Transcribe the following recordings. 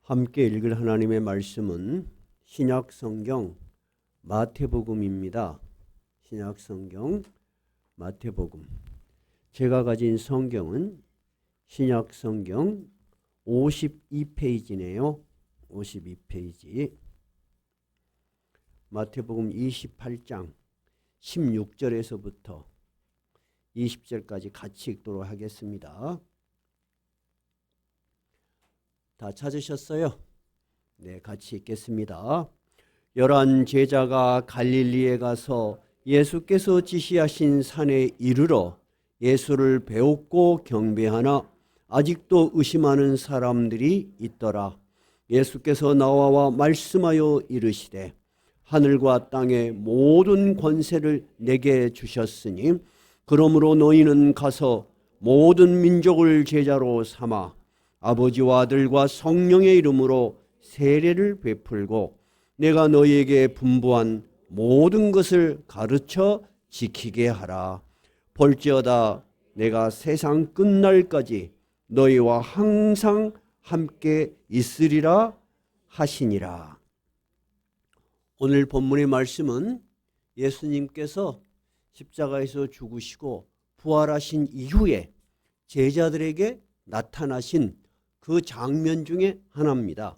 함께 읽을 하나님의 말씀은 신약 성경 마태복음입니다. 신약 성경 마태복음. 제가 가진 성경은 신약 성경 52페이지네요. 52페이지. 마태복음 28장 16절에서부터 20절까지 같이 읽도록 하겠습니다. 다 찾으셨어요? 네, 같이 읽겠습니다. 11 제자가 갈릴리에 가서 예수께서 지시하신 산에 이르러 예수를 배웠고 경배하나 아직도 의심하는 사람들이 있더라. 예수께서 나와 말씀하여 이르시되 하늘과 땅의 모든 권세를 내게 주셨으니 그러므로 너희는 가서 모든 민족을 제자로 삼아 아버지와 아들과 성령의 이름으로 세례를 베풀고 내가 너희에게 분부한 모든 것을 가르쳐 지키게 하라. 볼지어다 내가 세상 끝날까지 너희와 항상 함께 있으리라 하시니라. 오늘 본문의 말씀은 예수님께서 십자가에서 죽으시고 부활하신 이후에 제자들에게 나타나신 그 장면 중에 하나입니다.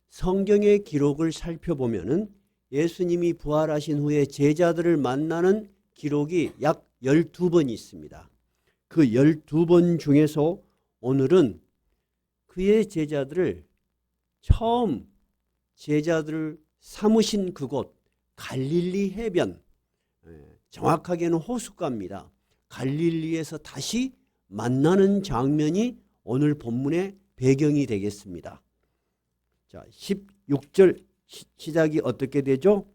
성경의 기록을 살펴보면 예수님이 부활하신 후에 제자들을 만나는 기록이 약 12번이 있습니다. 그 12번 중에서 오늘은 그의 제자들을 처음 제자들을 삼으신 그곳 갈릴리 해변, 정확하게는 호숫가입니다. 갈릴리에서 다시 만나는 장면이 오늘 본문의 배경이 되겠습니다. 자, 16절 시작이 어떻게 되죠?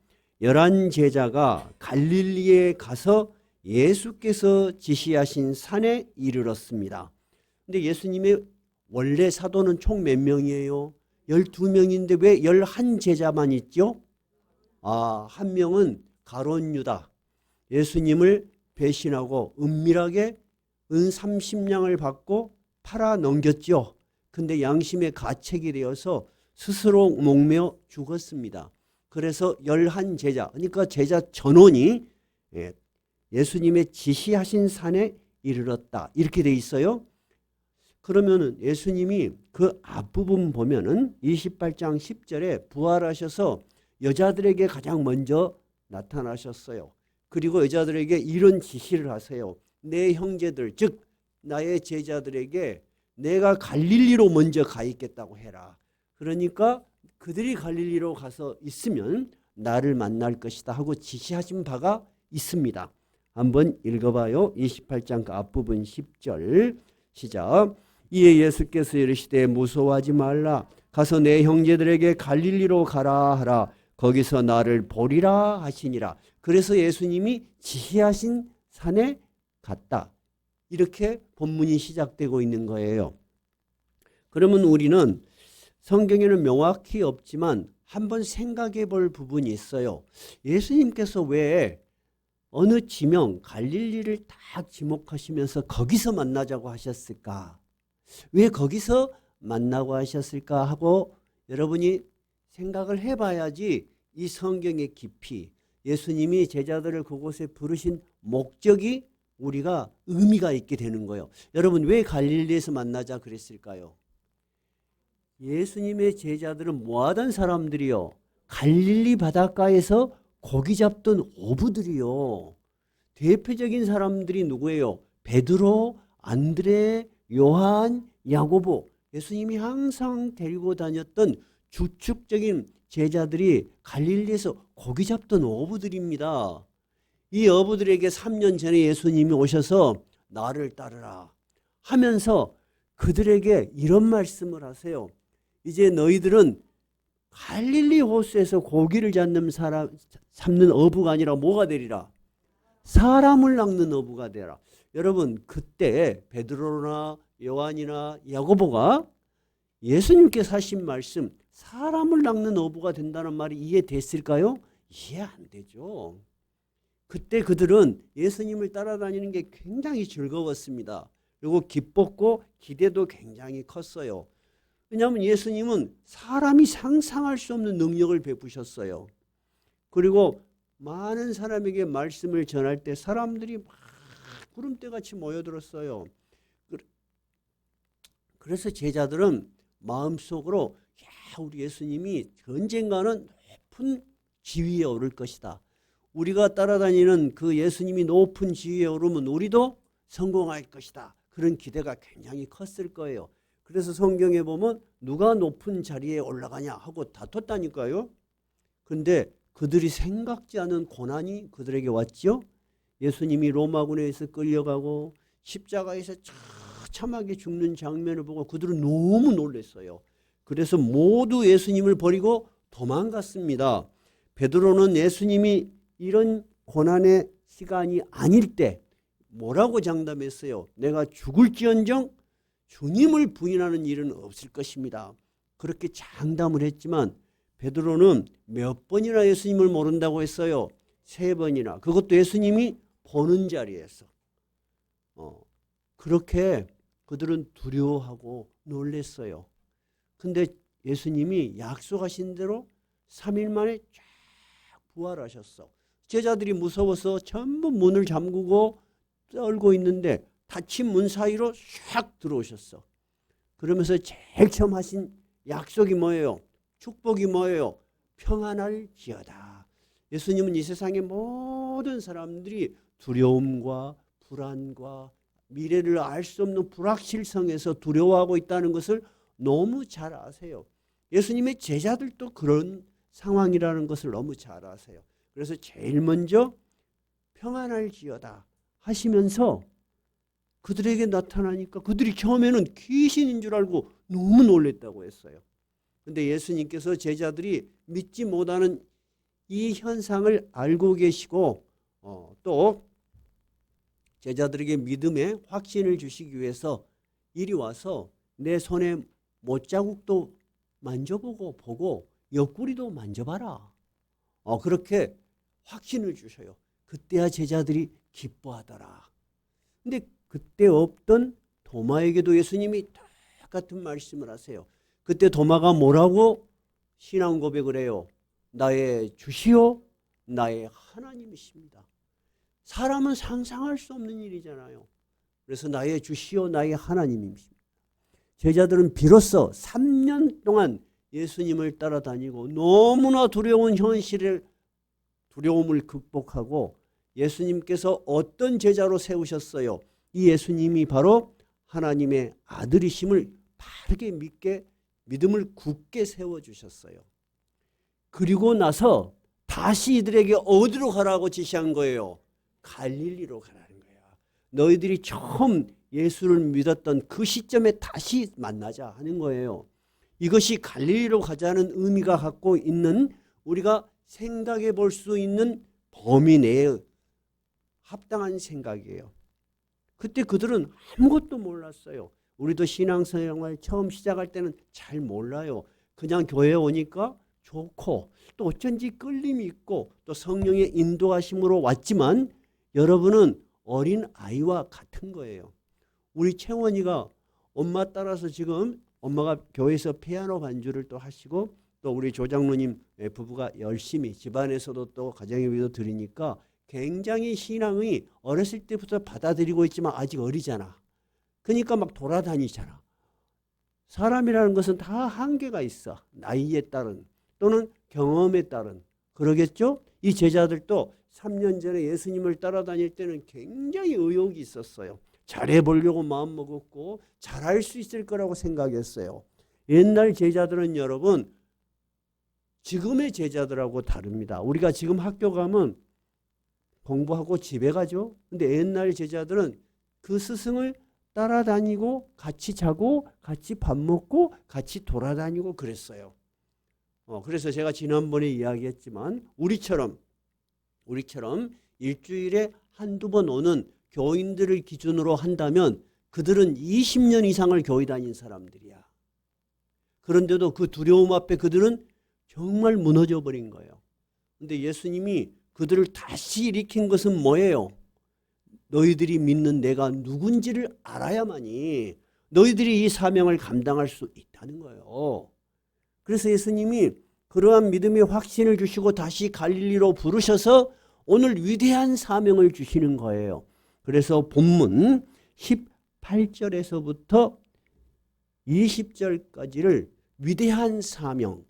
11 제자가 갈릴리에 가서 예수께서 지시하신 산에 이르렀습니다. 근데 예수님의 원래 사도는 총 몇 명이에요? 12명인데 왜 11 제자만 있죠? 한 명은 가룟 유다. 예수님을 배신하고 은밀하게 은 30냥을 받고 팔아 넘겼죠. 근데 양심의 가책이 되어서 스스로 목매어 죽었습니다. 그래서 11 제자, 그러니까 제자 전원이 예수님의 지시하신 산에 이르렀다. 이렇게 돼 있어요. 그러면은 예수님이 그 앞부분 보면은 28장 10절에 부활하셔서 여자들에게 가장 먼저 나타나셨어요. 그리고 여자들에게 이런 지시를 하세요. 내 형제들, 즉 나의 제자들에게 내가 갈릴리로 먼저 가 있겠다고 해라. 그러니까 그들이 갈릴리로 가서 있으면 나를 만날 것이다 하고 지시하신 바가 있습니다. 한번 읽어봐요. 28장 그 앞부분 10절 시작. 이에 예수께서 이르시되 무서워하지 말라. 가서 내 형제들에게 갈릴리로 가라 하라. 거기서 나를 보리라 하시니라. 그래서 예수님이 지시하신 산에 갔다. 이렇게 본문이 시작되고 있는 거예요. 그러면 우리는 성경에는 명확히 없지만 한번 생각해 볼 부분이 있어요. 예수님께서 왜 어느 지명 갈릴리를 딱 지목하시면서 거기서 만나자고 하셨을까? 왜 거기서 만나고 하셨을까 하고 여러분이 생각을 해봐야지 이 성경의 깊이, 예수님이 제자들을 그곳에 부르신 목적이 우리가 의미가 있게 되는 거예요. 여러분 왜 갈릴리에서 만나자 그랬을까요? 예수님의 제자들은 뭐하던 사람들이요? 갈릴리 바닷가에서 고기 잡던 어부들이요. 대표적인 사람들이 누구예요? 베드로, 안드레, 요한, 야고보. 예수님이 항상 데리고 다녔던 주축적인 제자들이 갈릴리에서 고기 잡던 어부들입니다. 이 어부들에게 3년 전에 예수님이 오셔서 나를 따르라 하면서 그들에게 이런 말씀을 하세요. 이제 너희들은 갈릴리 호수에서 고기를 잡는 어부가 아니라 뭐가 되리라? 사람을 낚는 어부가 되라. 여러분 그때 베드로나 요한이나 야고보가 예수님께서 하신 말씀 사람을 낚는 어부가 된다는 말이 이해됐을까요? 이해 안 되죠. 그때 그들은 예수님을 따라다니는 게 굉장히 즐거웠습니다. 그리고 기뻤고 기대도 굉장히 컸어요. 왜냐하면 예수님은 사람이 상상할 수 없는 능력을 베푸셨어요. 그리고 많은 사람에게 말씀을 전할 때 사람들이 막 구름대같이 모여들었어요. 그래서 제자들은 마음속으로 우리 예수님이 언젠가는 높은 지위에 오를 것이다. 우리가 따라다니는 그 예수님이 높은 지위에 오르면 우리도 성공할 것이다. 그런 기대가 굉장히 컸을 거예요. 그래서 성경에 보면 누가 높은 자리에 올라가냐 하고 다퉜다니까요. 그런데 그들이 생각지 않은 고난이 그들에게 왔죠. 예수님이 로마군에서 끌려가고 십자가에서 처참하게 죽는 장면을 보고 그들은 너무 놀랐어요. 그래서 모두 예수님을 버리고 도망갔습니다. 베드로는 예수님이 이런 고난의 시간이 아닐 때 뭐라고 장담했어요? 내가 죽을지언정 주님을 부인하는 일은 없을 것입니다. 그렇게 장담을 했지만 베드로는 몇 번이나 예수님을 모른다고 했어요? 3번이나. 그것도 예수님이 보는 자리에서. 그렇게 그들은 두려워하고 놀랐어요. 근데 예수님이 약속하신 대로 3일 만에 쫙 부활하셨어. 제자들이 무서워서 전부 문을 잠그고 떨고 있는데 닫힌 문 사이로 샥 들어오셨어. 그러면서 제일 처음 하신 약속이 뭐예요? 축복이 뭐예요? 평안할지어다. 예수님은 이 세상의 모든 사람들이 두려움과 불안과 미래를 알 수 없는 불확실성에서 두려워하고 있다는 것을 너무 잘 아세요. 예수님의 제자들도 그런 상황이라는 것을 너무 잘 아세요. 그래서 제일 먼저 평안할지어다 하시면서 그들에게 나타나니까 그들이 처음에는 귀신인 줄 알고 너무 놀랐다고 했어요. 그런데 예수님께서 제자들이 믿지 못하는 이 현상을 알고 계시고 또 제자들에게 믿음의 확신을 주시기 위해서 이리 와서 내 손에 못자국도 만져보고 보고 옆구리도 만져봐라. 그렇게 확신을 주셔요. 그때야 제자들이 기뻐하더라. 근데 그때 없던 도마에게도 예수님이 똑같은 말씀을 하세요. 그때 도마가 뭐라고 신앙 고백을 해요? 나의 주시오, 나의 하나님이십니다. 사람은 상상할 수 없는 일이잖아요. 그래서 나의 주시오, 나의 하나님이십니다. 제자들은 비로소 3년 동안 예수님을 따라다니고 너무나 두려운 현실을 두려움을 극복하고 예수님께서 어떤 제자로 세우셨어요? 이 예수님이 바로 하나님의 아들이심을 바르게 믿게 믿음을 굳게 세워주셨어요. 그리고 나서 다시 이들에게 어디로 가라고 지시한 거예요? 갈릴리로 가라는 거야. 너희들이 처음 예수를 믿었던 그 시점에 다시 만나자 하는 거예요. 이것이 갈릴리로 가자는 의미가 갖고 있는 우리가 생각해 볼 수 있는 범위 내에 합당한 생각이에요. 그때 그들은 아무것도 몰랐어요. 우리도 신앙생활 처음 시작할 때는 잘 몰라요. 그냥 교회에 오니까 좋고 또 어쩐지 끌림이 있고 또 성령의 인도하심으로 왔지만 여러분은 어린 아이와 같은 거예요. 우리 채원이가 엄마 따라서 지금 엄마가 교회에서 피아노 반주를 또 하시고 또 우리 조장로님 부부가 열심히 집안에서도 또 가정의 위도 드리니까 굉장히 신앙이 어렸을 때부터 받아들이고 있지만 아직 어리잖아. 그러니까 막 돌아다니잖아. 사람이라는 것은 다 한계가 있어. 나이에 따른 또는 경험에 따른. 그러겠죠? 이 제자들도 3년 전에 예수님을 따라다닐 때는 굉장히 의욕이 있었어요. 잘해보려고 마음먹었고 잘할 수 있을 거라고 생각했어요. 옛날 제자들은 여러분 지금의 제자들하고 다릅니다. 우리가 지금 학교 가면 공부하고 집에 가죠. 근데 옛날 제자들은 그 스승을 따라다니고 같이 자고 같이 밥 먹고 같이 돌아다니고 그랬어요. 그래서 제가 지난번에 이야기했지만 우리처럼 일주일에 한두 번 오는 교인들을 기준으로 한다면 그들은 20년 이상을 교회 다닌 사람들이야. 그런데도 그 두려움 앞에 그들은 정말 무너져 버린 거예요. 그런데 예수님이 그들을 다시 일으킨 것은 뭐예요? 너희들이 믿는 내가 누군지를 알아야만이 너희들이 이 사명을 감당할 수 있다는 거예요. 그래서 예수님이 그러한 믿음의 확신을 주시고 다시 갈릴리로 부르셔서 오늘 위대한 사명을 주시는 거예요. 그래서 본문 18절에서부터 20절까지를 위대한 사명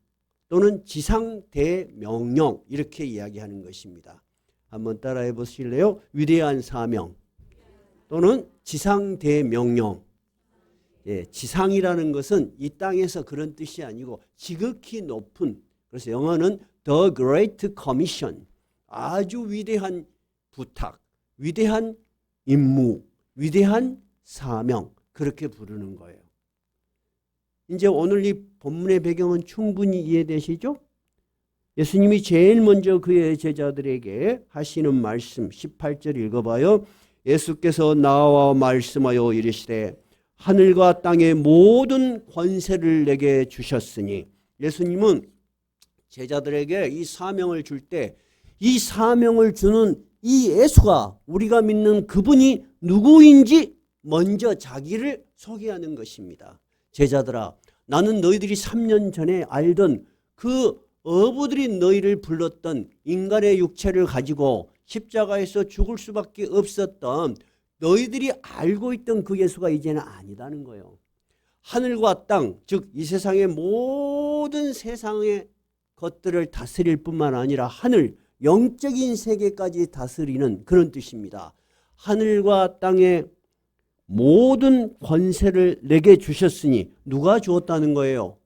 또는 지상대명령 이렇게 이야기하는 것입니다. 한번 따라해 보실래요? 위대한 사명 또는 지상대명령. 예, 지상이라는 것은 이 땅에서 그런 뜻이 아니고 지극히 높은, 그래서 영어는 The Great Commission, 아주 위대한 부탁, 위대한 임무, 위대한 사명, 그렇게 부르는 거예요. 이제 오늘 이 본문의 배경은 충분히 이해되시죠? 예수님이 제일 먼저 그의 제자들에게 하시는 말씀 18절 읽어봐요. 예수께서 나와 말씀하여 이르시되 하늘과 땅의 모든 권세를 내게 주셨으니, 예수님은 제자들에게 이 사명을 줄 때 이 사명을 주는 이 예수가, 우리가 믿는 그분이 누구인지 먼저 자기를 소개하는 것입니다. 제자들아, 나는 너희들이 3년 전에 알던 그 어부들이 너희를 불렀던 인간의 육체를 가지고 십자가에서 죽을 수밖에 없었던 너희들이 알고 있던 그 예수가 이제는 아니다는 거예요. 하늘과 땅, 즉 이 세상의 모든 세상의 것들을 다스릴 뿐만 아니라 하늘, 영적인 세계까지 다스리는 그런 뜻입니다. 하늘과 땅의 모든 권세를 내게 주셨으니, 누가 주었다는 거예요?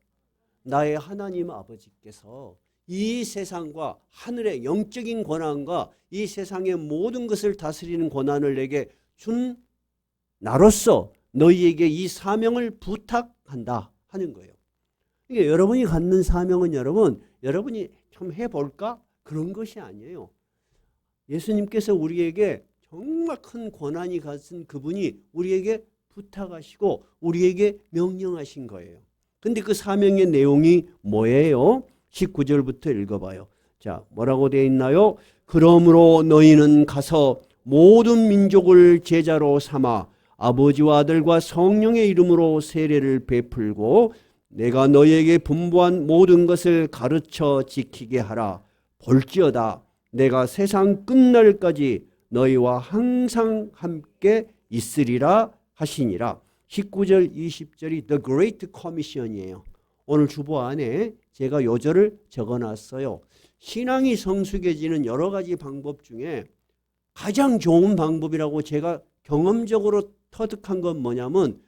나의 하나님 아버지께서 이 세상과 하늘의 영적인 권한과 이 세상의 모든 것을 다스리는 권한을 내게 준 나로서 너희에게 이 사명을 부탁한다 하는 거예요. 이게 여러분이 갖는 사명은 여러분이 좀 해볼까? 그런 것이 아니에요. 예수님께서 우리에게 정말 큰 권한이 가진 그분이 우리에게 부탁하시고 우리에게 명령하신 거예요. 근데 그 사명의 내용이 뭐예요? 19절부터 읽어봐요. 자, 뭐라고 되어 있나요? 그러므로 너희는 가서 모든 민족을 제자로 삼아 아버지와 아들과 성령의 이름으로 세례를 베풀고 내가 너희에게 분부한 모든 것을 가르쳐 지키게 하라. 볼지어다 내가 세상 끝날까지 너희와 항상 함께 있으리라 하시니라. 19절 20절이 The Great Commission이에요. 오늘 주보 안에 제가 요절을 적어놨어요. 신앙이 성숙해지는 여러 가지 방법 중에 가장 좋은 방법이라고 제가 경험적으로 터득한 건 뭐냐면,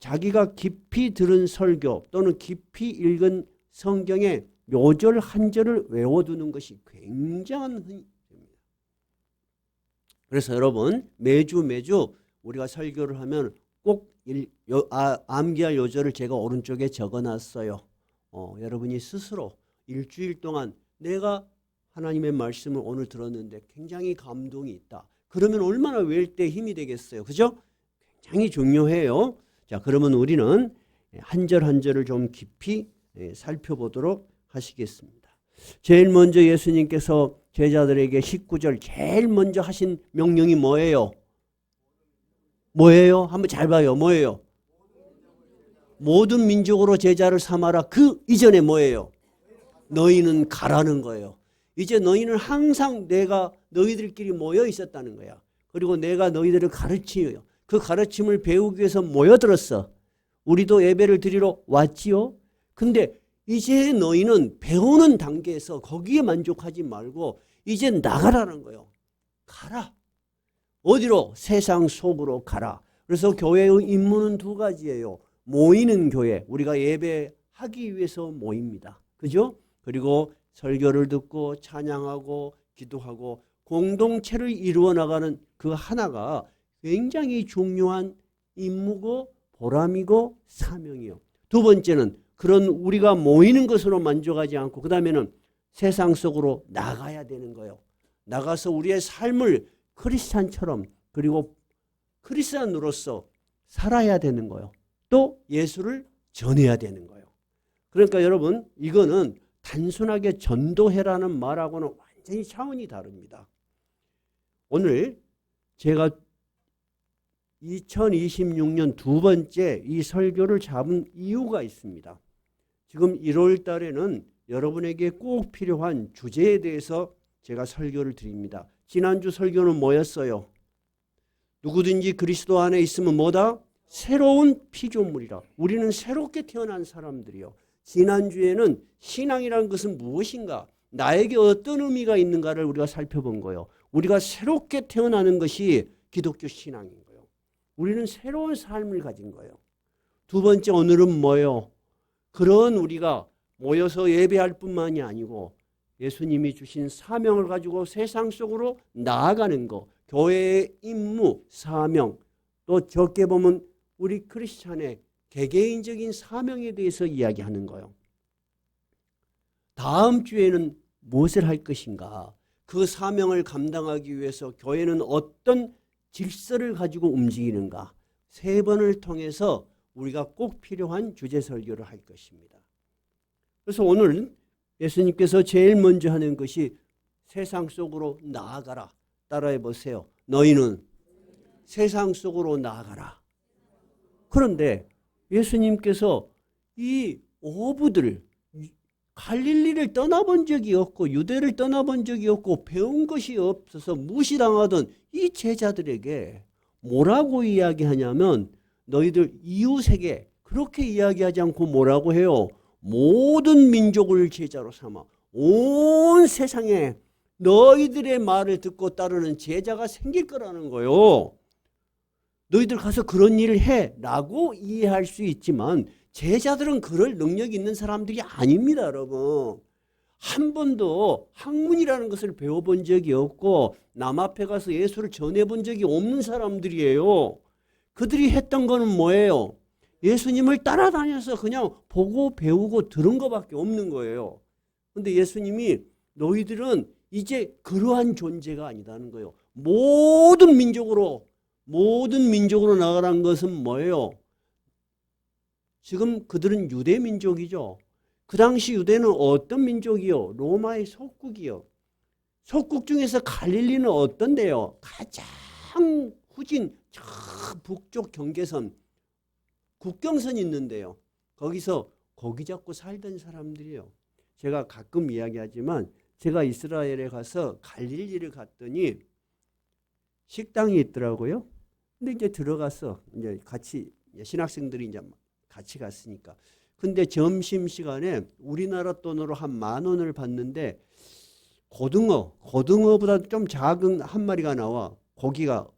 자기가 깊이 들은 설교 또는 깊이 읽은 성경의 요절 한 절을 외워두는 것이 굉장한 힘입니다. 그래서 여러분 매주 우리가 설교를 하면 꼭 암기할 요절을 제가 오른쪽에 적어놨어요. 여러분이 스스로 일주일 동안 내가 하나님의 말씀을 오늘 들었는데 굉장히 감동이 있다. 그러면 얼마나 외울 때 힘이 되겠어요. 그죠? 굉장히 중요해요. 자, 그러면 우리는 한 절 한 절을 좀 깊이 살펴보도록 하시겠습니다. 제일 먼저 예수님께서 제자들에게 19절 제일 먼저 하신 명령이 뭐예요? 뭐예요? 한번 잘 봐요. 뭐예요? 모든 민족으로 제자를 삼아라. 그 이전에 뭐예요? 너희는 가라는 거예요. 이제 너희는 항상 내가 너희들끼리 모여 있었다는 거야. 그리고 내가 너희들을 가르치요. 그 가르침을 배우기 위해서 모여들었어. 우리도 예배를 드리러 왔지요. 근데 이제 너희는 배우는 단계에서 거기에 만족하지 말고 이제 나가라는 거예요. 가라. 어디로? 세상 속으로 가라. 그래서 교회의 임무는 두 가지예요. 모이는 교회, 우리가 예배하기 위해서 모입니다. 그죠? 그리고 설교를 듣고 찬양하고 기도하고 공동체를 이루어 나가는 그 하나가 굉장히 중요한 임무고 보람이고 사명이요. 두 번째는 그런 우리가 모이는 것으로 만족하지 않고 그 다음에는 세상 속으로 나가야 되는 거예요. 나가서 우리의 삶을 크리스찬처럼 그리고 크리스찬으로서 살아야 되는 거예요. 또 예수를 전해야 되는 거예요. 그러니까 여러분 이거는 단순하게 전도해라는 말하고는 완전히 차원이 다릅니다. 오늘 제가 2026년 두 번째 이 설교를 잡은 이유가 있습니다. 지금 1월 달에는 여러분에게 꼭 필요한 주제에 대해서 제가 설교를 드립니다. 지난주 설교는 뭐였어요? 누구든지 그리스도 안에 있으면 뭐다? 새로운 피조물이라. 우리는 새롭게 태어난 사람들이요. 지난주에는 신앙이라는 것은 무엇인가? 나에게 어떤 의미가 있는가를 우리가 살펴본 거예요. 우리가 새롭게 태어나는 것이 기독교 신앙인 거예요. 우리는 새로운 삶을 가진 거예요. 두 번째 오늘은 뭐예요? 그런 우리가 모여서 예배할 뿐만이 아니고 예수님이 주신 사명을 가지고 세상 속으로 나아가는 것, 교회의 임무, 사명, 또 적게 보면 우리 크리스찬의 개개인적인 사명에 대해서 이야기하는 거예요. 다음 주에는 무엇을 할 것인가? 그 사명을 감당하기 위해서 교회는 어떤 질서를 가지고 움직이는가? 세 번을 통해서 우리가 꼭 필요한 주제 설교를 할 것입니다. 그래서 오늘 예수님께서 제일 먼저 하는 것이 세상 속으로 나아가라. 따라해 보세요. 너희는 세상 속으로 나아가라. 그런데 예수님께서 이 어부들 갈릴리를 떠나본 적이 없고 유대를 떠나본 적이 없고 배운 것이 없어서 무시당하던 이 제자들에게 뭐라고 이야기하냐면 너희들 이웃에게 그렇게 이야기하지 않고 뭐라고 해요? 모든 민족을 제자로 삼아 온 세상에 너희들의 말을 듣고 따르는 제자가 생길 거라는 거예요. 너희들 가서 그런 일을 해 라고 이해할 수 있지만 제자들은 그럴 능력이 있는 사람들이 아닙니다, 여러분. 한 번도 학문이라는 것을 배워본 적이 없고 남 앞에 가서 예수를 전해본 적이 없는 사람들이에요. 그들이 했던 거는 뭐예요? 예수님을 따라다녀서 그냥 보고 배우고 들은 것밖에 없는 거예요. 그런데 예수님이 너희들은 이제 그러한 존재가 아니다는 거예요. 모든 민족으로 나가라는 것은 뭐예요? 지금 그들은 유대 민족이죠. 그 당시 유대는 어떤 민족이요? 로마의 속국이요. 속국 중에서 갈릴리는 어떤데요? 가장 후진 저 북쪽 경계선 국경선이 있는데요. 거기서 고기 잡고 살던 사람들이요. 제가 가끔 이야기하지만 제가 이스라엘에 가서 갈릴리를 갔더니 식당이 있더라고요. 근데 이제 들어가서 이제 같이 신학생들이 이제 같이 갔으니까. 근데 점심시간에 우리나라 돈으로 한 10,000원을 받는데 고등어보다 좀 작은 한 마리가 나와. 고기가.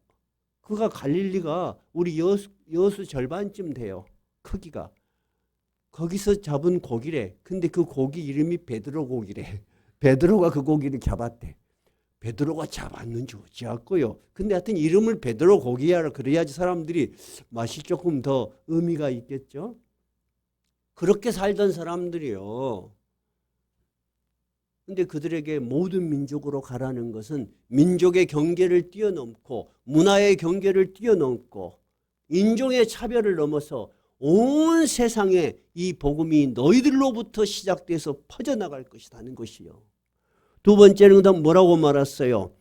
그가 갈릴리가 우리 여수 절반쯤 돼요. 크기가. 거기서 잡은 고기래. 근데 그 고기 이름이 베드로 고기래. 베드로가 그 고기를 잡았대. 베드로가 잡았는지 어찌할거요. 근데 하여튼 이름을 베드로 고기야 그래야지 사람들이 맛이 조금 더 의미가 있겠죠. 그렇게 살던 사람들이요. 근데 그들에게 모든 민족으로 가라는 것은 민족의 경계를 뛰어넘고 문화의 경계를 뛰어넘고 인종의 차별을 넘어서 온 세상에 이 복음이 너희들로부터 시작돼서 퍼져나갈 것이라는 것이요. 두 번째는 뭐라고 말했어요?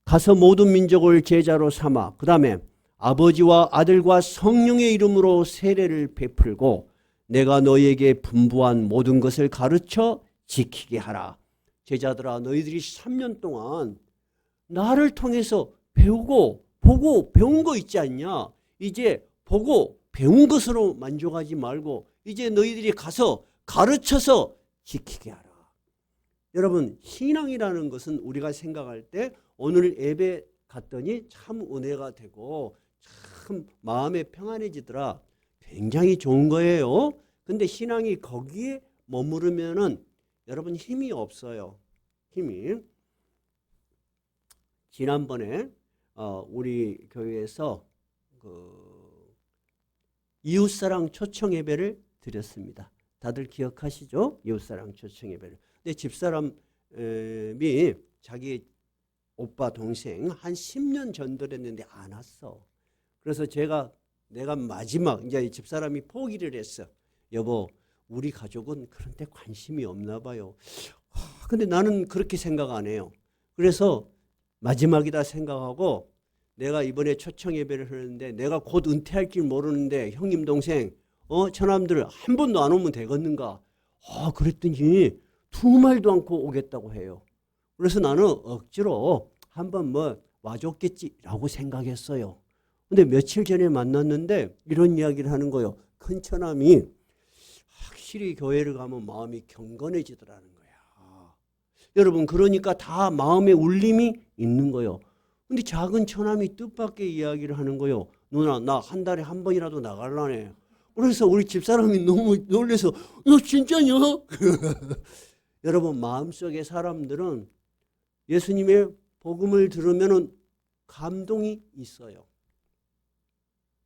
가서 모든 민족을 제자로 삼아 그 다음에 아버지와 아들과 성령의 이름으로 세례를 베풀고 내가 너희에게 분부한 모든 것을 가르쳐 지키게 하라. 제자들아 너희들이 3년 동안 나를 통해서 배우고 보고 배운 거 있지 않냐? 이제 보고 배운 것으로 만족하지 말고 이제 너희들이 가서 가르쳐서 지키게 하라. 여러분 신앙이라는 것은 우리가 생각할 때 오늘 예배 갔더니 참 은혜가 되고 참 마음에 평안해지더라. 굉장히 좋은 거예요. 근데 신앙이 거기에 머무르면은 여러분 힘이 없어요. 힘이. 지난번에 우리 교회에서 이웃사랑 초청 예배를 드렸습니다. 다들 기억하시죠? 이웃사랑 초청 예배를. 근데 집사람이 자기 오빠 동생 한 10년 전도했는데 안 왔어. 그래서 내가 마지막 이제 집사람이 포기를 했어. 여보, 우리 가족은 그런 데 관심이 없나 봐요. 근데 나는 그렇게 생각 안 해요. 그래서 마지막이다 생각하고 내가 이번에 초청 예배를 하는데 내가 곧 은퇴할 줄 모르는데 형님 동생 처남들 한 번도 안 오면 되겠는가? 그랬더니 두 말도 않고 오겠다고 해요. 그래서 나는 억지로 한번 와줬겠지라고 생각했어요. 근데 며칠 전에 만났는데 이런 이야기를 하는 거예요. 큰 처남이 확실히 교회를 가면 마음이 경건해지더라는 거야. 여러분, 그러니까 다 마음에 울림이 있는 거예요. 근데 작은 처남이 뜻밖의 이야기를 하는 거예요. 누나, 나 한 달에 한 번이라도 나갈라네. 그래서 우리 집사람이 너무 놀라서 진짜냐? 여러분, 마음속에 사람들은 예수님의 복음을 들으면 감동이 있어요.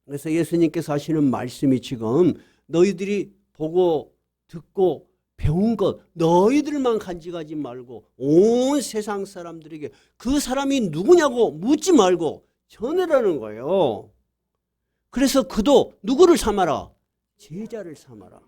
그래서 예수님께서 하시는 말씀이 지금 너희들이 보고 듣고 배운 것 너희들만 간직하지 말고 온 세상 사람들에게 그 사람이 누구냐고 묻지 말고 전해라는 거예요. 그래서 그도 누구를 삼아라? 제자를 삼아라.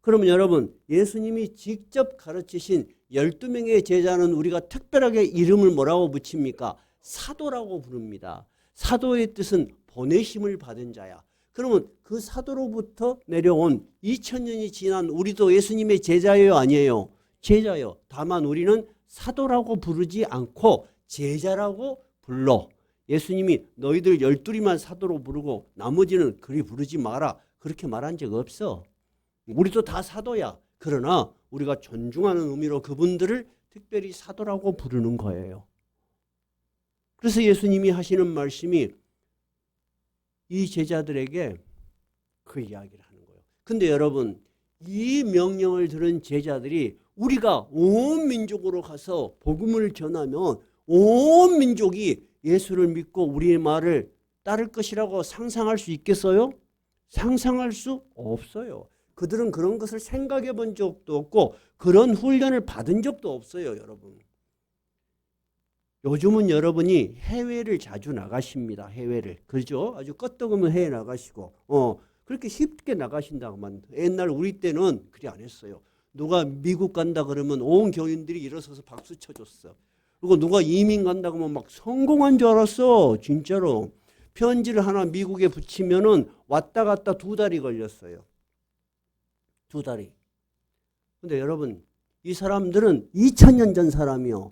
그러면 여러분, 예수님이 직접 가르치신 12명의 제자는 우리가 특별하게 이름을 뭐라고 붙입니까? 사도라고 부릅니다. 사도의 뜻은 보내심을 받은 자야. 그러면 그 사도로부터 내려온 2000년이 지난 우리도 예수님의 제자예요, 아니에요? 제자요. 다만 우리는 사도라고 부르지 않고 제자라고 불러. 예수님이 너희들 12이만 사도로 부르고 나머지는 그리 부르지 마라. 그렇게 말한 적 없어. 우리도 다 사도야. 그러나 우리가 존중하는 의미로 그분들을 특별히 사도라고 부르는 거예요. 그래서 예수님이 하시는 말씀이 이 제자들에게 그 이야기를 하는 거예요. 근데 여러분, 이 명령을 들은 제자들이 우리가 온 민족으로 가서 복음을 전하면 온 민족이 예수를 믿고 우리의 말을 따를 것이라고 상상할 수 있겠어요? 상상할 수 없어요. 그들은 그런 것을 생각해 본 적도 없고 그런 훈련을 받은 적도 없어요, 여러분. 요즘은 여러분이 해외를 자주 나가십니다. 해외를. 그렇죠? 아주 껐떡으면 해외 나가시고 그렇게 쉽게 나가신다고만. 옛날 우리 때는 그리 안 했어요. 누가 미국 간다 그러면 온 교인들이 일어서서 박수 쳐줬어. 그리고 누가 이민 간다고 하면 막 성공한 줄 알았어. 진짜로. 편지를 하나 미국에 붙이면은 왔다 갔다 2달이 걸렸어요. 2달이. 근데 여러분, 이 사람들은 2000년 전 사람이요.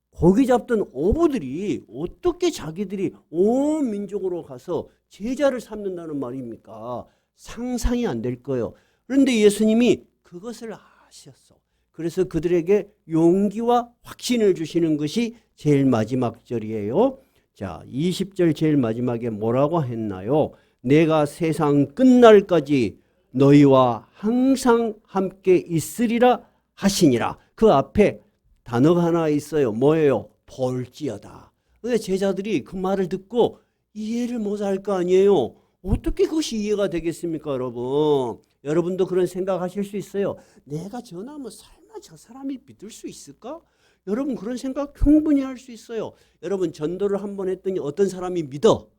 고기 잡던 어부들이 어떻게 자기들이 온 민족으로 가서 제자를 삼는다는 말입니까? 상상이 안 될 거예요. 그런데 예수님이 그것을 아셨어. 그래서 그들에게 용기와 확신을 주시는 것이 제일 마지막 절이에요. 자, 20절 제일 마지막에 뭐라고 했나요? 내가 세상 끝날까지 너희와 항상 함께 있으리라 하시니라. 그 앞에 단어가 하나 있어요. 뭐예요? 볼지어다. 근데 제자들이 그 말을 듣고 이해를 못할 거 아니에요. 어떻게 그것이 이해가 되겠습니까, 여러분? 여러분도 그런 생각하실 수 있어요. 내가 전하면 설마 저 사람이 믿을 수 있을까? 여러분, 그런 생각 충분히 할 수 있어요. 여러분, 전도를 한번 했더니 어떤 사람이 믿어.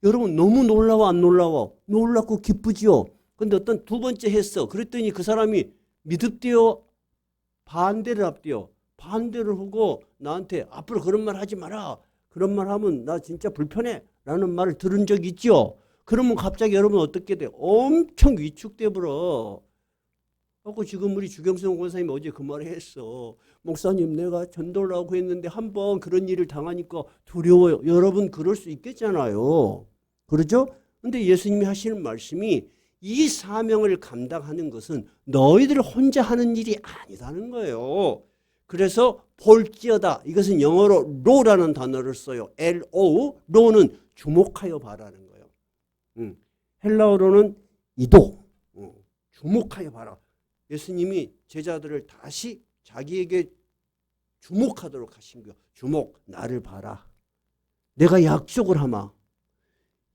여러분, 너무 놀라워, 안 놀라워? 놀랍고 기쁘지요. 근데 어떤 두 번째 했어. 그랬더니 그 사람이 믿읍디요? 반대를 합디요? 반대를 하고 나한테 앞으로 그런 말 하지 마라. 그런 말 하면 나 진짜 불편해. 라는 말을 들은 적 있죠. 그러면 갑자기 여러분 어떻게 돼? 엄청 위축돼 버려. 하고 지금 우리 주경성 권사님이 어제 그 말을 했어. 목사님, 내가 전도를 하고 했는데 한번 그런 일을 당하니까 두려워요. 여러분, 그럴 수 있겠잖아요. 그렇죠? 근데 예수님이 하시는 말씀이 이 사명을 감당하는 것은 너희들 혼자 하는 일이 아니다는 거예요. 그래서 볼지어다. 이것은 영어로 로라는 단어를 써요. L-O. 로는 주목하여 봐라는 거예요. 헬라어로는 이도. 주목하여 봐라. 예수님이 제자들을 다시 자기에게 주목하도록 하신 거예요. 주목, 나를 봐라. 내가 약속을 하마.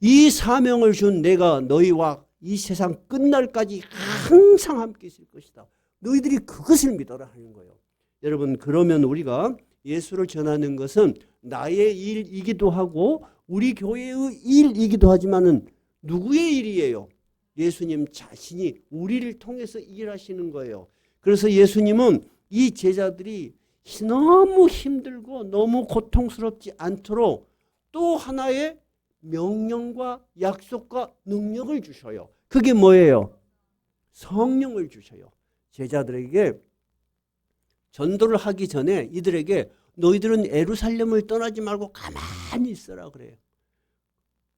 이 사명을 준 내가 너희와 이 세상 끝날까지 항상 함께 있을 것이다. 너희들이 그것을 믿어라 하는 거예요. 여러분, 그러면 우리가 예수를 전하는 것은 나의 일이기도 하고 우리 교회의 일이기도 하지만은 누구의 일이에요? 예수님 자신이 우리를 통해서 일하시는 거예요. 그래서 예수님은 이 제자들이 너무 힘들고 너무 고통스럽지 않도록 또 하나의 명령과 약속과 능력을 주셔요. 그게 뭐예요? 성령을 주셔요. 제자들에게 전도를 하기 전에 이들에게 너희들은 예루살렘을 떠나지 말고 가만히 있어라 그래요.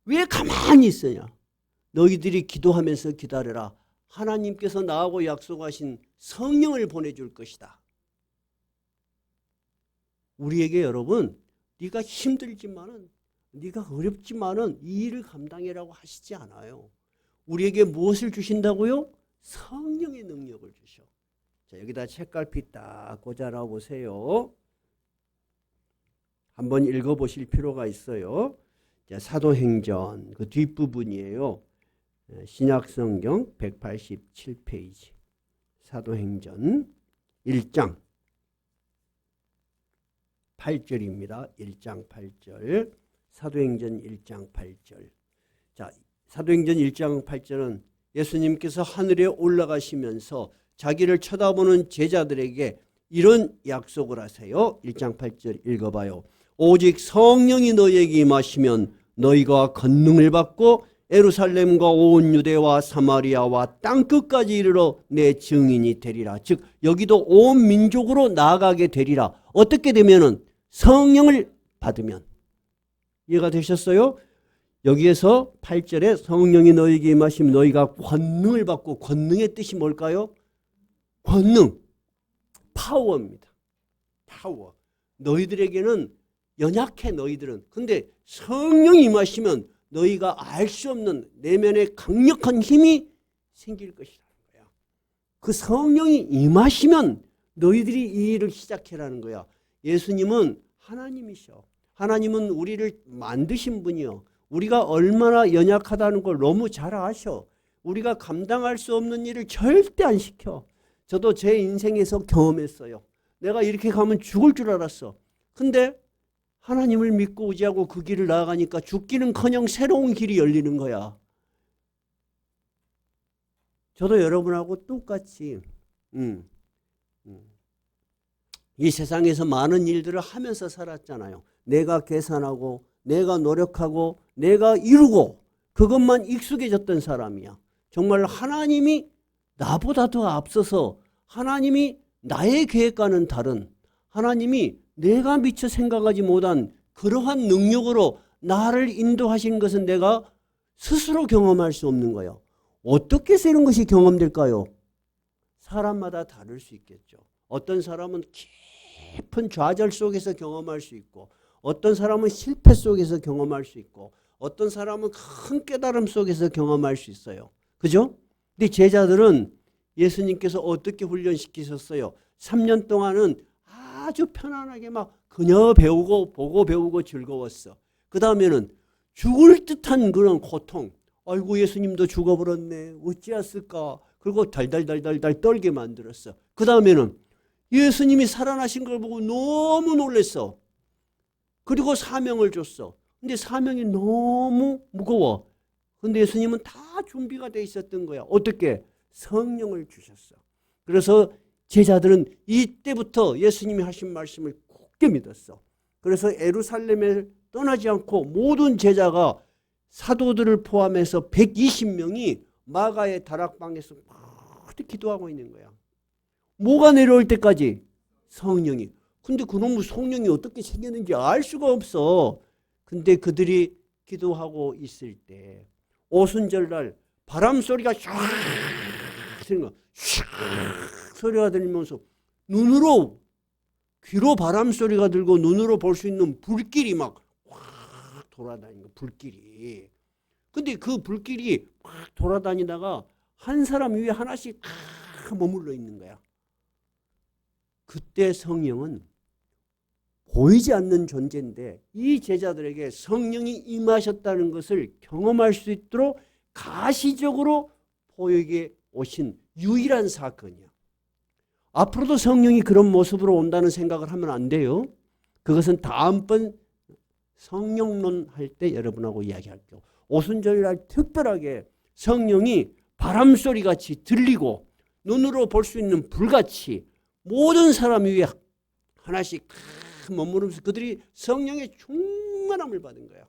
왜 가만히 있으냐? 너희들이 기도하면서 기다려라. 하나님께서 나하고 약속하신 성령을 보내줄 것이다. 우리에게 여러분, 네가 힘들지만은, 네가 어렵지만은 이 일을 감당해라고 하시지 않아요. 우리에게 무엇을 주신다고요? 성령의 능력을 주셔. 자, 여기다 책갈피 딱 꽂아놔 보세요. 한번 읽어보실 필요가 있어요. 자, 사도행전 그 뒷부분이에요. 신약성경 187페이지. 사도행전 1장 8절입니다. 1장 8절. 사도행전 1장 8절. 자, 사도행전 1장 8절은 예수님께서 하늘에 올라가시면서 자기를 쳐다보는 제자들에게 이런 약속을 하세요. 1장 8절 읽어봐요. 오직 성령이 너희에게 임하시면 너희가 권능을 받고 예루살렘과 온 유대와 사마리아와 땅끝까지 이르러 내 증인이 되리라. 즉 여기도 온 민족으로 나아가게 되리라. 어떻게 되면은 성령을 받으면. 이해가 되셨어요? 여기에서 8절에 성령이 너희에게 임하시면 너희가 권능을 받고, 권능의 뜻이 뭘까요? 권능, 파워입니다. 파워. 너희들에게는 연약해, 너희들은. 근데 성령이 임하시면 너희가 알 수 없는 내면에 강력한 힘이 생길 것이라는 거야. 그 성령이 임하시면 너희들이 이 일을 시작해라는 거야. 예수님은 하나님이셔. 하나님은 우리를 만드신 분이요. 우리가 얼마나 연약하다는 걸 너무 잘 아셔. 우리가 감당할 수 없는 일을 절대 안 시켜. 저도 제 인생에서 경험했어요. 내가 이렇게 가면 죽을 줄 알았어. 근데 하나님을 믿고 의지하고 그 길을 나아가니까 죽기는커녕 새로운 길이 열리는 거야. 저도 여러분하고 똑같이 이 세상에서 많은 일들을 하면서 살았잖아요. 내가 계산하고 내가 노력하고 내가 이루고 그것만 익숙해졌던 사람이야. 정말 하나님이 나보다 더 앞서서 하나님이 나의 계획과는 다른, 하나님이 내가 미처 생각하지 못한 그러한 능력으로 나를 인도하신 것은 내가 스스로 경험할 수 없는 거예요. 어떻게 해서 이런 것이 경험될까요? 사람마다 다를 수 있겠죠. 어떤 사람은 깊은 좌절 속에서 경험할 수 있고, 어떤 사람은 실패 속에서 경험할 수 있고, 어떤 사람은 큰 깨달음 속에서 경험할 수 있어요. 그죠? 근데 제자들은 예수님께서 어떻게 훈련시키셨어요? 3년 동안은 아주 편안하게 막 그녀 배우고 보고 배우고 즐거웠어. 그 다음에는 죽을 듯한 그런 고통. 아이고 예수님도 죽어버렸네. 어찌했을까. 그리고 달달달달달 떨게 만들었어. 그 다음에는 예수님이 살아나신 걸 보고 너무 놀랐어. 그리고 사명을 줬어. 근데 사명이 너무 무거워. 근데 예수님은 다 준비가 돼 있었던 거야. 어떻게? 성령을 주셨어. 그래서 제자들은 이때부터 예수님이 하신 말씀을 굳게 믿었어. 그래서 예루살렘에 떠나지 않고 모든 제자가 사도들을 포함해서 120명이 마가의 다락방에서 막 기도하고 있는 거야. 뭐가 내려올 때까지? 성령이. 근데 그놈의 성령이 어떻게 생겼는지 알 수가 없어. 근데 그들이 기도하고 있을 때 오순절날 바람 소리가 쫙 소리가 들리면서 눈으로, 귀로 바람 소리가 들고 눈으로 볼 수 있는 불길이 막 확 돌아다니는 거야. 불길이. 근데 그 불길이 확 돌아다니다가 한 사람 위에 하나씩 탁 머물러 있는 거야. 그때 성령은 보이지 않는 존재인데 이 제자들에게 성령이 임하셨다는 것을 경험할 수 있도록 가시적으로 보이게 오신 유일한 사건이야. 앞으로도 성령이 그런 모습으로 온다는 생각을 하면 안 돼요. 그것은 다음번 성령론 할 때 여러분하고 이야기할게요. 오순절날 특별하게 성령이 바람소리같이 들리고 눈으로 볼 수 있는 불같이 모든 사람 위에 하나씩 머무르면서 그들이 성령에 충만함을 받은 거야.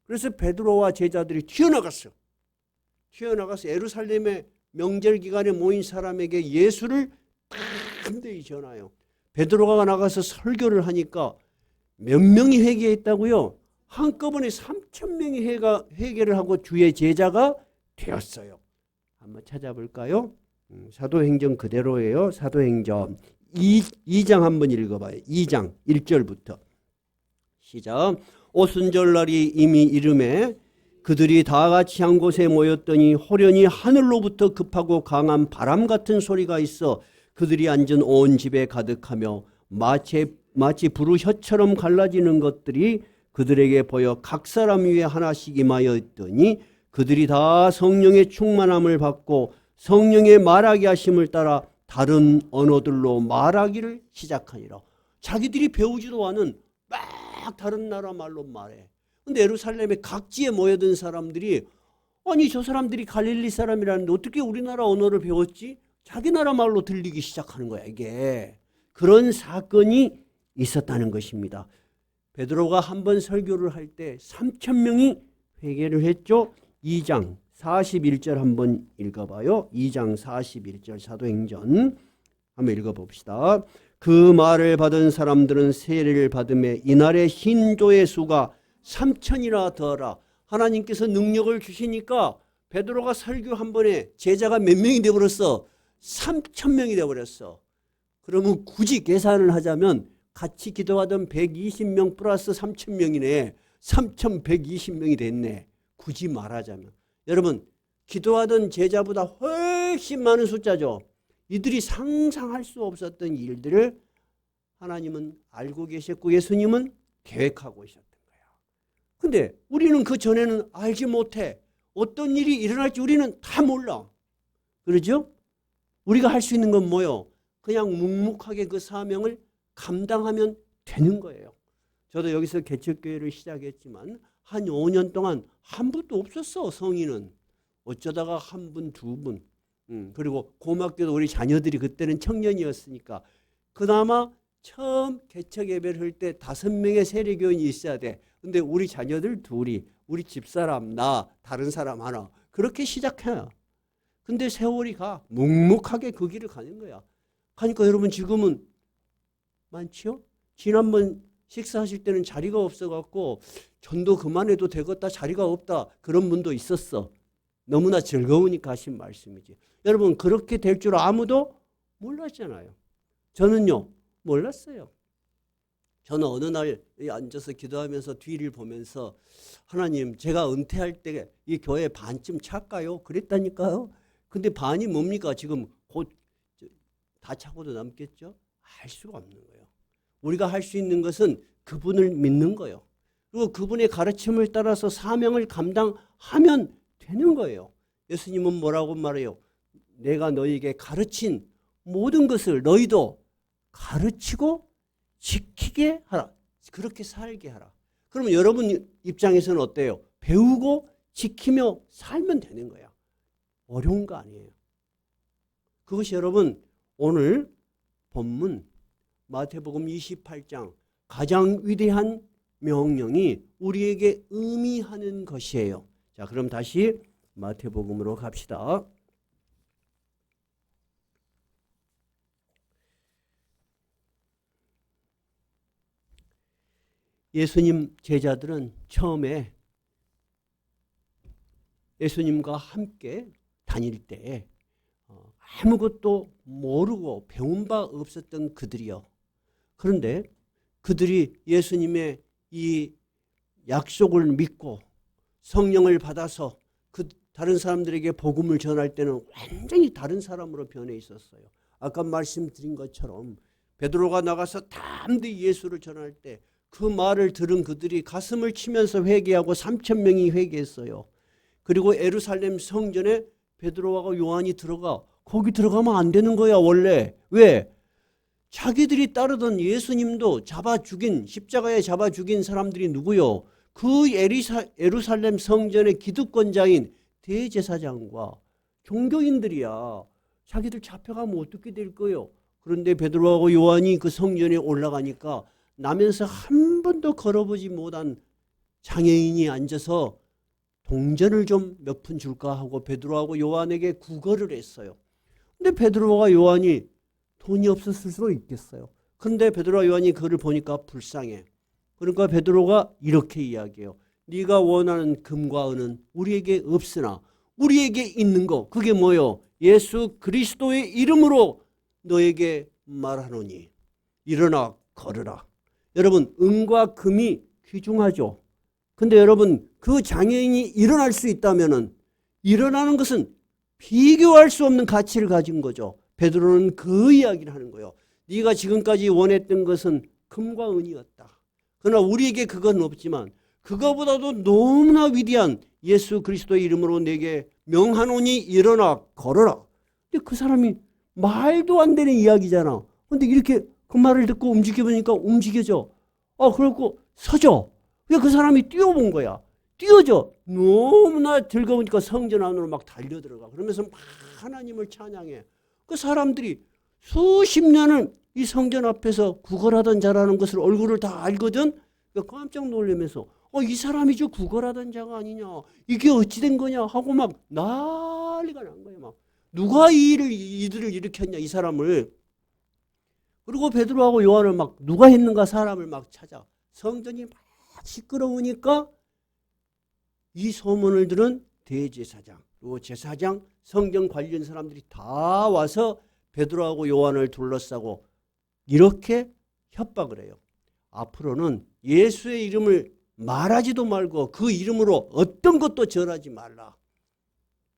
그래서 베드로와 제자들이 튀어나가서 예루살렘의 명절 기간에 모인 사람에게 예수를 담대히 전하여 베드로가 나가서 설교를 하니까 몇 명이 회개했다고요? 한꺼번에 3,000명이 회개를 하고 주의 제자가 되었어요. 한번 찾아볼까요? 사도행전 그대로예요. 사도행전 2장 한번 읽어봐요. 2장 1절부터 시작. 오순절날이 이미 이름에 그들이 다 같이 한 곳에 모였더니 호련히 하늘로부터 급하고 강한 바람 같은 소리가 있어 그들이 앉은 온 집에 가득하며 마치 부르혀처럼 갈라지는 것들이 그들에게 보여 각 사람 위에 하나씩 임하여 있더니 그들이 다 성령의 충만함을 받고 성령의 말하게 하심을 따라 다른 언어들로 말하기를 시작하니라. 자기들이 배우지도 않은 막 다른 나라 말로 말해. 근데 예루살렘의 각지에 모여든 사람들이 아니 저 사람들이 갈릴리 사람이라는데 어떻게 우리나라 언어를 배웠지? 자기 나라 말로 들리기 시작하는 거야 이게. 그런 사건이 있었다는 것입니다. 베드로가 한 번 설교를 할 때 3,000명이 회개를 했죠. 2장 41절 한번 읽어봐요. 2장 41절 사도행전 한번 읽어봅시다. 그 말을 받은 사람들은 세례를 받음에 이날의 신조의 수가 3,000이나 더하라. 하나님께서 능력을 주시니까 베드로가 설교 한 번에 제자가 몇 명이 되어버렸어? 3,000명이 되어버렸어. 그러면 굳이 계산을 하자면 같이 기도하던 120명 플러스 3,000명이네. 3,120명이 됐네. 굳이 말하자면. 여러분 기도하던 제자보다 훨씬 많은 숫자죠. 이들이 상상할 수 없었던 일들을 하나님은 알고 계셨고 예수님은 계획하고 계셨던 거예요. 근데 우리는 그 전에는 알지 못해. 어떤 일이 일어날지 우리는 다 몰라. 그러죠? 우리가 할 수 있는 건 뭐요? 그냥 묵묵하게 그 사명을 감당하면 되는 거예요. 저도 여기서 개척교회를 시작했지만 한 5년 동안 한 분도 없었어. 성인은. 어쩌다가 한 분, 두 분. 그리고 고맙게도 우리 자녀들이 그때는 청년이었으니까 그나마 처음 개척 예배를 할 때 5명의 세례교인이 있어야 돼. 근데 우리 자녀들 둘이, 우리 집사람, 나, 다른 사람 하나. 그렇게 시작해요. 근데 세월이 가. 묵묵하게 그 길을 가는 거야. 그러니까 여러분 지금은 많지요? 지난번 식사하실 때는 자리가 없어갖고 전도 그만해도 되겠다, 자리가 없다 그런 분도 있었어. 너무나 즐거우니까 하신 말씀이지. 여러분 그렇게 될 줄 아무도 몰랐잖아요. 저는요 몰랐어요. 저는 어느 날 앉아서 기도하면서 뒤를 보면서 하나님 제가 은퇴할 때 이 교회 반쯤 찰까요? 그랬다니까요. 근데 반이 뭡니까? 지금 곧 다 차고도 남겠죠? 알 수가 없는 거예요. 우리가 할 수 있는 것은 그분을 믿는 거예요. 그리고 그분의 가르침을 따라서 사명을 감당하면 되는 거예요. 예수님은 뭐라고 말해요? 내가 너희에게 가르친 모든 것을 너희도 가르치고 지키게 하라. 그렇게 살게 하라. 그러면 여러분 입장에서는 어때요? 배우고 지키며 살면 되는 거야. 어려운 거 아니에요. 그것이 여러분 오늘 본문 마태복음 28장 가장 위대한 명령이 우리에게 의미하는 것이에요. 자, 그럼 다시 마태복음으로 갑시다. 예수님 제자들은 처음에 예수님과 함께 다닐 때 아무것도 모르고 배운 바 없었던 그들이요. 그런데 그들이 예수님의 이 약속을 믿고 성령을 받아서 그 다른 사람들에게 복음을 전할 때는 완전히 다른 사람으로 변해 있었어요. 아까 말씀드린 것처럼 베드로가 나가서 담대히 예수를 전할 때 그 말을 들은 그들이 가슴을 치면서 회개하고 3,000명이 회개했어요. 그리고 예루살렘 성전에 베드로와 요한이 들어가. 거기 들어가면 안 되는 거야 원래. 왜? 자기들이 따르던 예수님도 십자가에 잡아 죽인 사람들이 누구요? 그 예루살렘 성전의 기득권자인 대제사장과 종교인들이야. 자기들 잡혀가면 어떻게 될 거예요? 그런데 베드로하고 요한이 그 성전에 올라가니까 나면서 한 번도 걸어보지 못한 장애인이 앉아서 동전을 좀 몇 푼 줄까 하고 베드로하고 요한에게 구걸을 했어요. 근데 베드로와 요한이 돈이 없었을 수도 있겠어요. 근데 베드로와 요한이 그를 보니까 불쌍해. 그러니까 베드로가 이렇게 이야기해요. 네가 원하는 금과 은은 우리에게 없으나 우리에게 있는 거 그게 뭐요? 예수 그리스도의 이름으로 너에게 말하노니 일어나 걸으라. 여러분 은과 금이 귀중하죠. 근데 여러분 그 장애인이 일어날 수 있다면은 일어나는 것은 비교할 수 없는 가치를 가진 거죠. 베드로는 그 이야기를 하는 거예요. 네가 지금까지 원했던 것은 금과 은이었다. 그러나 우리에게 그건 없지만 그거보다도 너무나 위대한 예수 그리스도의 이름으로 내게 명하노니 일어나 걸어라. 근데 그 사람이 말도 안 되는 이야기잖아. 근데 이렇게 그 말을 듣고 움직여보니까 움직여져. 그리고 서져. 그 사람이 뛰어본 거야. 뛰어져. 너무나 즐거우니까 성전 안으로 막 달려들어가. 그러면서 막 하나님을 찬양해. 그 사람들이 수십 년을 이 성전 앞에서 구걸하던 자라는 것을 얼굴을 다 알거든. 깜짝 놀라면서 이 사람이 저 구걸하던 자가 아니냐. 이게 어찌 된 거냐 하고 막 난리가 난 거야. 막 누가 이들을 일으켰냐 이 사람을. 그리고 베드로하고 요한을 막 누가 했는가 사람을 막 찾아. 성전이 막 시끄러우니까 이 소문을 들은 대제사장, 그리고 제사장, 성전 관련 사람들이 다 와서 베드로하고 요한을 둘러싸고 이렇게 협박을 해요. 앞으로는 예수의 이름을 말하지도 말고 그 이름으로 어떤 것도 절하지 말라.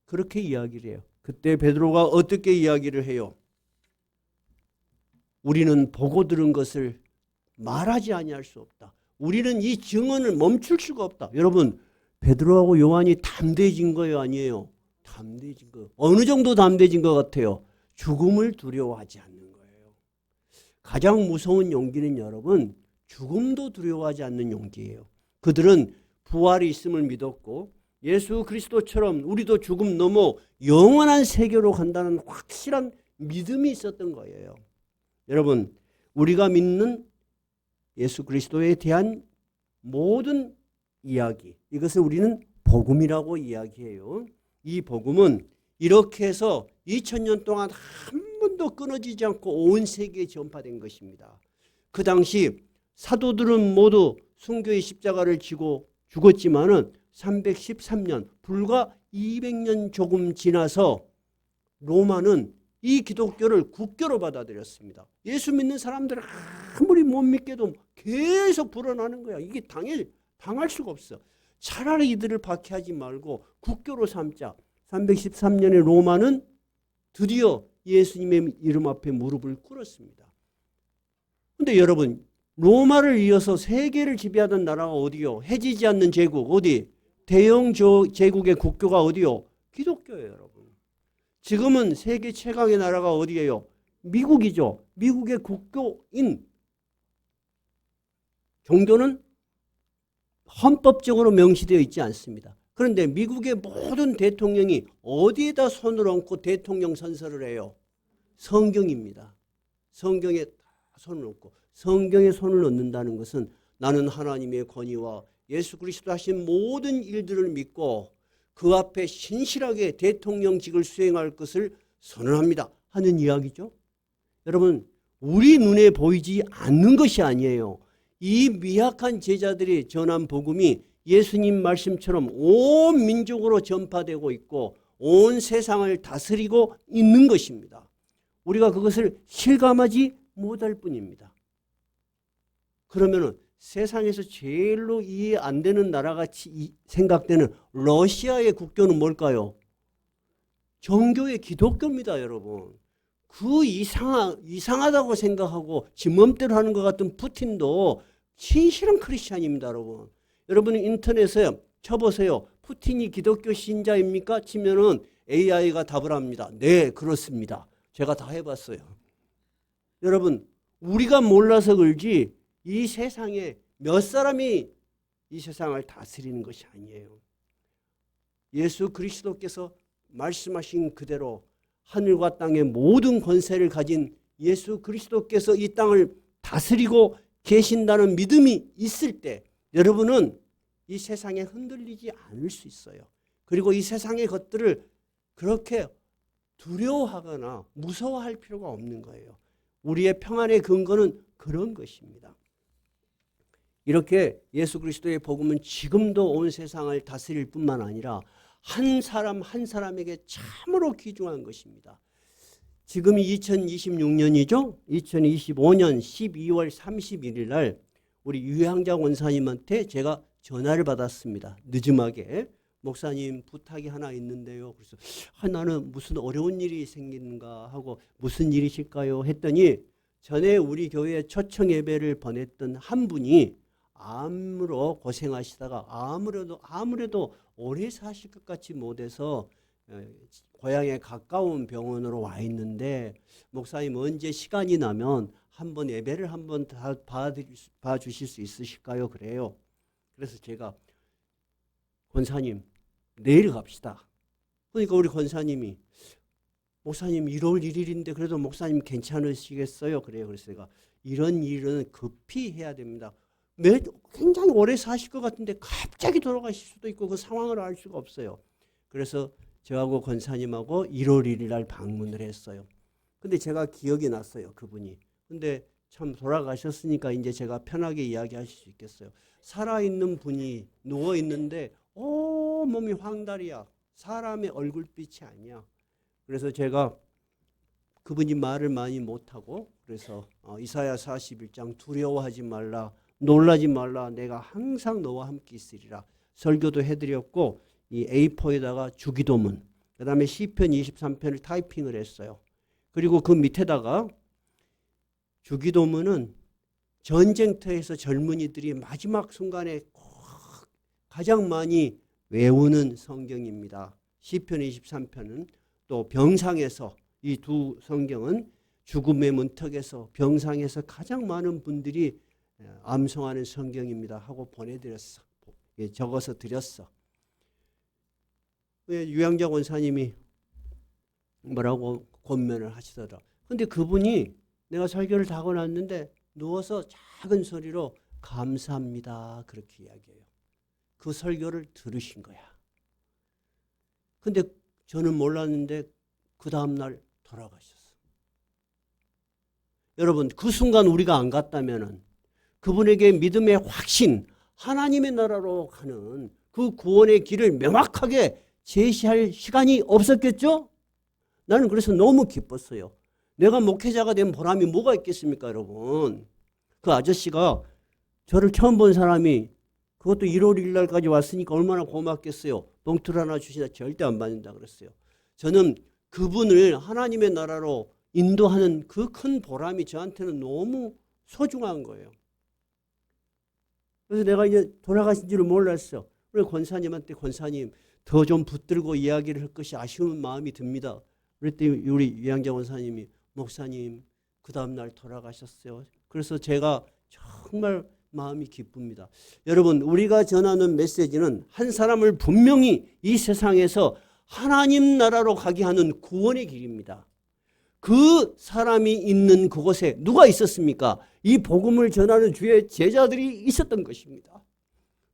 그렇게 이야기를 해요. 그때 베드로가 어떻게 이야기를 해요? 우리는 보고 들은 것을 말하지 아니할 수 없다. 우리는 이 증언을 멈출 수가 없다. 여러분 베드로하고 요한이 담대해진 거예요? 아니에요? 담대해진 거. 어느 정도 담대해진 것 같아요? 죽음을 두려워하지 않는 거예요. 가장 무서운 용기는 여러분 죽음도 두려워하지 않는 용기예요. 그들은 부활이 있음을 믿었고 예수 그리스도처럼 우리도 죽음 넘어 영원한 세계로 간다는 확실한 믿음이 있었던 거예요. 여러분 우리가 믿는 예수 그리스도에 대한 모든 이야기 이것을 우리는 복음이라고 이야기해요. 이 복음은 이렇게 해서 2000년 동안 한 번도 끊어지지 않고 온 세계에 전파된 것입니다. 그 당시 사도들은 모두 순교의 십자가를 지고 죽었지만은 313년 불과 200년 조금 지나서 로마는 이 기독교를 국교로 받아들였습니다. 예수 믿는 사람들은 아무리 못 믿게도 계속 불어나는 거야. 이게 당할 수가 없어. 차라리 이들을 박해하지 말고 국교로 삼자. 313년에 로마는 드디어 예수님의 이름 앞에 무릎을 꿇었습니다. 그런데 여러분 로마를 이어서 세계를 지배하던 나라가 어디요? 해지지 않는 제국 어디? 대영 제국의 국교가 어디요? 기독교예요 여러분. 지금은 세계 최강의 나라가 어디예요? 미국이죠. 미국의 국교인 종교는 헌법적으로 명시되어 있지 않습니다. 그런데 미국의 모든 대통령이 어디에다 손을 얹고 대통령 선서를 해요? 성경입니다. 성경에 손을 얹고 성경에 손을 얹는다는 것은 나는 하나님의 권위와 예수 그리스도 하신 모든 일들을 믿고 그 앞에 신실하게 대통령직을 수행할 것을 선언합니다 하는 이야기죠. 여러분 우리 눈에 보이지 않는 것이 아니에요. 이 미약한 제자들이 전한 복음이 예수님 말씀처럼 온 민족으로 전파되고 있고 온 세상을 다스리고 있는 것입니다. 우리가 그것을 실감하지 못할 뿐입니다. 그러면은 세상에서 제일로 이해 안 되는 나라같이 생각되는 러시아의 국교는 뭘까요? 정교의 기독교입니다, 여러분. 그 이상하다고 생각하고 지 맘대로 하는 것 같은 푸틴도 진실한 크리스찬입니다, 여러분. 여러분은 인터넷에 쳐보세요. 푸틴이 기독교 신자입니까? 치면은 AI가 답을 합니다. 네, 그렇습니다. 제가 다 해봤어요. 여러분, 우리가 몰라서 그러지 이 세상에 몇 사람이 이 세상을 다스리는 것이 아니에요. 예수 그리스도께서 말씀하신 그대로 하늘과 땅의 모든 권세를 가진 예수 그리스도께서 이 땅을 다스리고 계신다는 믿음이 있을 때 여러분은 이 세상에 흔들리지 않을 수 있어요. 그리고 이 세상의 것들을 그렇게 두려워하거나 무서워할 필요가 없는 거예요. 우리의 평안의 근거는 그런 것입니다. 이렇게 예수 그리스도의 복음은 지금도 온 세상을 다스릴 뿐만 아니라 한 사람 한 사람에게 참으로 귀중한 것입니다. 지금이 2026년이죠. 2025년 12월 31일 날 우리 유향자 원사님한테 제가 전화를 받았습니다. 늦음하게. 목사님 부탁이 하나 있는데요. 그래서 나는 무슨 어려운 일이 생기는가 하고 무슨 일이실까요? 했더니 전에 우리 교회에 초청 예배를 보냈던 한 분이 암으로 고생하시다가 아무래도 오래 사실 것 같이 못해서 고향에 가까운 병원으로 와 있는데 목사님 언제 시간이 나면 한번 예배를 한번 다 봐주실 수 있으실까요? 그래요. 그래서 제가 권사님 내일 갑시다. 그러니까 우리 권사님이 목사님 1월 1일인데 그래도 목사님 괜찮으시겠어요? 그래요. 그래서 제가 이런 일은 급히 해야 됩니다. 굉장히 오래 사실 것 같은데 갑자기 돌아가실 수도 있고 그 상황을 알 수가 없어요. 그래서 저하고 권사님하고 1월 1일 날 방문을 했어요. 근데 제가 기억이 났어요. 그분이. 근데 참 돌아가셨으니까 이제 제가 편하게 이야기하실 수 있겠어요. 살아있는 분이 누워있는데 몸이 황달이야. 사람의 얼굴빛이 아니야. 그래서 제가 그분이 말을 많이 못하고 그래서 이사야 41장 두려워하지 말라 놀라지 말라 내가 항상 너와 함께 있으리라 설교도 해드렸고 이 A4에다가 주기도문 그 다음에 시편 23편을 타이핑을 했어요. 그리고 그 밑에다가 주기도문은 전쟁터에서 젊은이들이 마지막 순간에 가장 많이 외우는 성경입니다. 시편 23편은 또 병상에서 이 두 성경은 죽음의 문턱에서 병상에서 가장 많은 분들이 암송하는 성경입니다 하고 보내드렸어. 적어서 드렸어. 유양자 원사님이 뭐라고 권면을 하시더라. 근데 그분이 내가 설교를 다 하고 났는데 누워서 작은 소리로 감사합니다 그렇게 이야기해요. 그 설교를 들으신 거야. 근데 저는 몰랐는데 그 다음날 돌아가셨어. 여러분 그 순간 우리가 안 갔다면은 그분에게 믿음의 확신 하나님의 나라로 가는 그 구원의 길을 명확하게 제시할 시간이 없었겠죠? 나는 그래서 너무 기뻤어요. 내가 목회자가 된 보람이 뭐가 있겠습니까 여러분. 그 아저씨가 저를 처음 본 사람이 그것도 1월 1일 날까지 왔으니까 얼마나 고맙겠어요. 봉투를 하나 주시다 절대 안 받는다 그랬어요. 저는 그분을 하나님의 나라로 인도하는 그 큰 보람이 저한테는 너무 소중한 거예요. 그래서 내가 이제 돌아가신 줄을 몰랐어. 그래서 권사님한테 권사님 더 좀 붙들고 이야기를 할 것이 아쉬운 마음이 듭니다. 그랬더니 우리 유양자 원사님이 목사님 그 다음날 돌아가셨어요. 그래서 제가 정말 마음이 기쁩니다. 여러분 우리가 전하는 메시지는 한 사람을 분명히 이 세상에서 하나님 나라로 가게 하는 구원의 길입니다. 그 사람이 있는 그곳에 누가 있었습니까? 이 복음을 전하는 주의 제자들이 있었던 것입니다.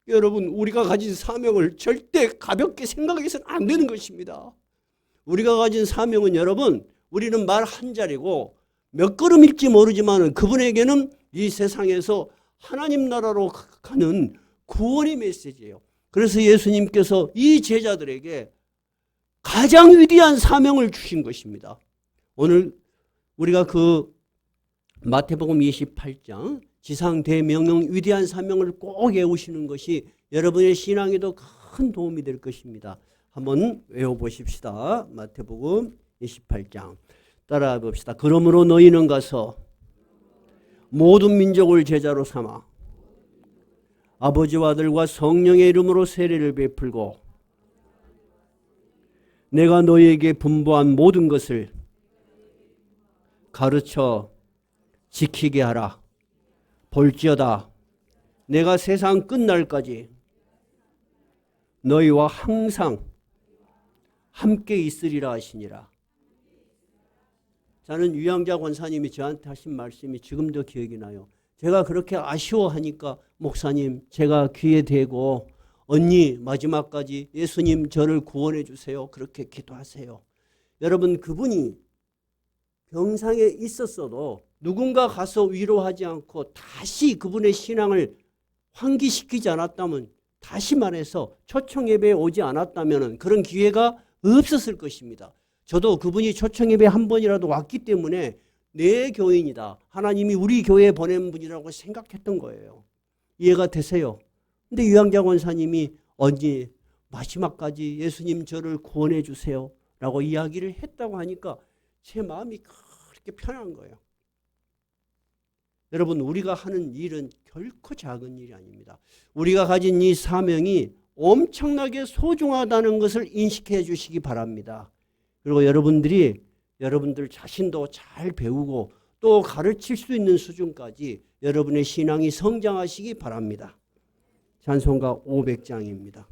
여러분 우리가 가진 사명을 절대 가볍게 생각해서는 안 되는 것입니다. 우리가 가진 사명은 여러분 우리는 말 한 자리고 몇 걸음일지 모르지만 그분에게는 이 세상에서 하나님 나라로 가는 구원의 메시지예요. 그래서 예수님께서 이 제자들에게 가장 위대한 사명을 주신 것입니다. 오늘 우리가 그 마태복음 28장 지상대명령 위대한 사명을 꼭 외우시는 것이 여러분의 신앙에도 큰 도움이 될 것입니다. 한번 외워보십시다. 마태복음 28장 따라해 봅시다. 그러므로 너희는 가서 모든 민족을 제자로 삼아 아버지와 아들과 성령의 이름으로 세례를 베풀고 내가 너희에게 분부한 모든 것을 가르쳐 지키게 하라. 볼지어다 내가 세상 끝날까지 너희와 항상 함께 있으리라 하시니라. 저는 유양자 권사님이 저한테 하신 말씀이 지금도 기억이 나요. 제가 그렇게 아쉬워하니까 목사님 제가 귀에 대고 언니 마지막까지 예수님 저를 구원해 주세요. 그렇게 기도하세요. 여러분 그분이 병상에 있었어도 누군가 가서 위로하지 않고 다시 그분의 신앙을 환기시키지 않았다면, 다시 말해서 초청 예배에 오지 않았다면 그런 기회가 없었을 것입니다. 저도 그분이 초청 예배 한 번이라도 왔기 때문에 내 교인이다, 하나님이 우리 교회에 보낸 분이라고 생각했던 거예요. 이해가 되세요? 근데 유양자 권사님이 언니 마지막까지 예수님 저를 구원해 주세요 라고 이야기를 했다고 하니까 제 마음이 그렇게 편한 거예요. 여러분 우리가 하는 일은 결코 작은 일이 아닙니다. 우리가 가진 이 사명이 엄청나게 소중하다는 것을 인식해 주시기 바랍니다. 그리고 여러분들 자신도 잘 배우고 또 가르칠 수 있는 수준까지 여러분의 신앙이 성장하시기 바랍니다. 찬송가 500장입니다.